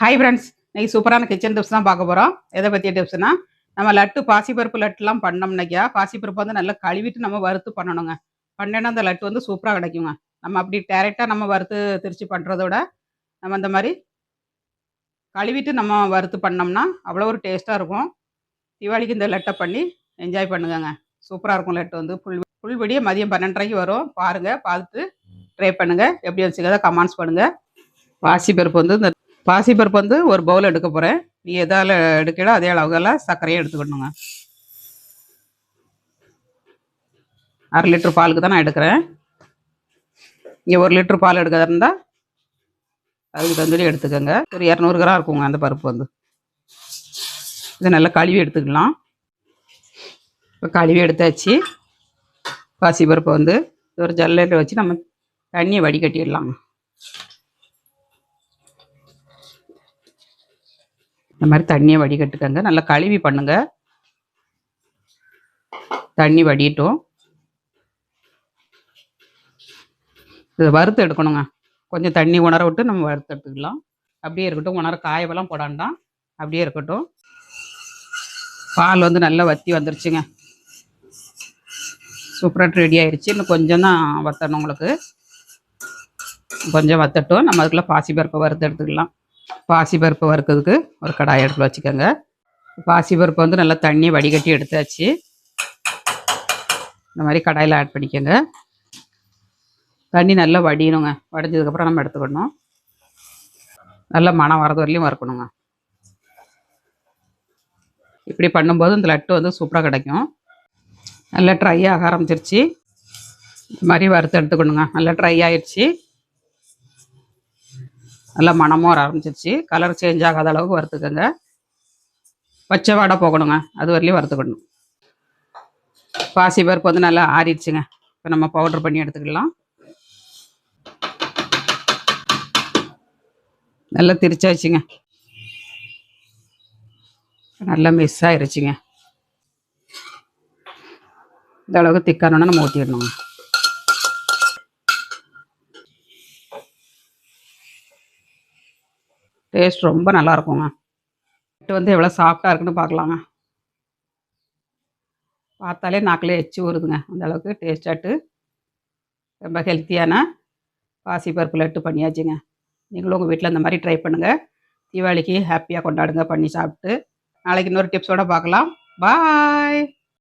Hi friends, இன்னைக்கு சூப்பரான kitchen tips தான் பார்க்க போகிறோம். எதை பற்றிய டிப்ஸ்னா, நம்ம லட்டு பாசிப்பருப்பு லட்டுலாம் பண்ணோம்னாக்கா பாசிப்பருப்பு வந்து நல்லா கழுவிட்டு நம்ம வறுத்து பண்ணணுங்க. பண்ணேன்னா அந்த லட்டு வந்து சூப்பராக கிடைக்குங்க. நம்ம அப்படி டேரெக்டாக நம்ம வறுத்து திரிச்சு பண்ணுறத விட, நம்ம இந்த மாதிரி கழுவிட்டு நம்ம வறுத்து பண்ணோம்னா அவ்வளோ ஒரு டேஸ்ட்டாக இருக்கும். தீபாவளிக்கு இந்த லட்டை பண்ணி என்ஜாய் பண்ணுங்கங்க. சூப்பராக இருக்கும் லட்டு வந்து ஃபுல் வீடியோ மதியம் 12:30க்கு வரும். பாருங்கள், பார்த்துட்டு ட்ரை பண்ணுங்கள். எப்படி வச்சுக்கிறத கமெண்ட்ஸ் பண்ணுங்கள். பாசிப்பருப்பு வந்து பாசிப்பருப்பு வந்து ஒரு பவுல் எடுக்க போகிறேன். நீ எதால் எடுக்கடோ அதே அளவுகெல்லாம் சர்க்கரையும் எடுத்துக்கணுங்க. 1/2 லிட்டர் பாலுக்கு தான் நான் எடுக்கிறேன். இங்கே 1 லிட்டர் பால் எடுக்கிறதா இருந்தால் அதுக்கு தந்தூரி எடுத்துக்கோங்க. ஒரு 200 கிராம் இருக்குங்க அந்த பருப்பு வந்து. இதை நல்லா கழுவி எடுத்துக்கலாம். இப்போ கழுவி எடுத்தாச்சு. பாசிப்பருப்பை வந்து ஒரு ஜல்லையில் வச்சு நம்ம தண்ணியை வடிகட்டிடலாம். இந்த மாதிரி தண்ணியை வடிகட்டுக்கங்க. நல்லா கழுவி பண்ணுங்க. தண்ணி வடிட்டும். இதை வறுத்து எடுக்கணுங்க. கொஞ்சம் தண்ணி உணர விட்டு நம்ம வறுத்து எடுத்துக்கலாம். அப்படியே இருக்கட்டும். உணர காயவெல்லாம் போடாண்டாம், அப்படியே இருக்கட்டும். பால் வந்து நல்லா வற்றி வந்துருச்சுங்க. சூப்பராக ரெடி ஆயிடுச்சு. இன்னும் கொஞ்சம் தான் வற்றணும். உங்களுக்கு கொஞ்சம் வற்றட்டும். நம்ம அதுக்குள்ளே பாசிப்பருப்பை வறுத்து எடுத்துக்கலாம். பாசிப்பருப்பு வறுக்கிறதுக்கு ஒரு கடாய் அடுப்பில் வச்சுக்கோங்க. பாசிப்பருப்பு வந்து நல்லா தண்ணி வடிகட்டி எடுத்தாச்சு. இந்த மாதிரி கடாயில் ஆட் பண்ணிக்கோங்க. தண்ணி நல்லா வடியணுங்க. வடிஞ்சதுக்கப்புறம் நம்ம எடுத்துக்கணும். நல்லா மணம் வரது வரலையும் வறுக்கணுங்க. இப்படி பண்ணும்போது இந்த லட்டு வந்து சூப்பராக கிடைக்கும். நல்லா ட்ரை ஆக ஆரம்பிச்சிருச்சு. இந்த மாதிரி வறுத்து எடுத்துக்கணுங்க. நல்லா ட்ரை ஆயிடுச்சு. நல்லா மணமும் வர ஆரம்பிச்சிருச்சு. கலர் சேஞ்ச் ஆகாத அளவுக்கு வறுத்துக்கோங்க. பச்சை வாடை போகணுங்க. அது வரலையும் வறுத்துக்கணும். பாசிப்பருப்பு வந்து நல்லா ஆறிடுச்சுங்க. இப்போ நம்ம பவுடர் பண்ணி எடுத்துக்கலாம். நல்லா திரிச்சாச்சுங்க. நல்லா மிஸ் ஆயிடுச்சுங்க. இந்த அளவுக்கு திக்கானோன்னா நம்ம ஊற்றிடணுங்க. டேஸ்ட் ரொம்ப நல்லா இருக்குங்க. இது வந்து எவ்வளோ சாஃப்டாக இருக்குன்னு பார்க்கலாங்க. பார்த்தாலே நாக்கிலே எச்சி ஊறுதுங்க. அந்த அளவுக்கு டேஸ்டாட்டு ரொம்ப ஹெல்த்தியான பாசிப்பருப்பு லட்டு பண்ணியாச்சுங்க. நீங்களும் உங்கள் வீட்டில் இந்த மாதிரி ட்ரை பண்ணுங்கள். தீபாவளிக்கு ஹாப்பியாக கொண்டாடுங்க பண்ணி சாப்பிட்டு. நாளைக்கு இன்னொரு டிப்ஸோடு பார்க்கலாம். பாய்.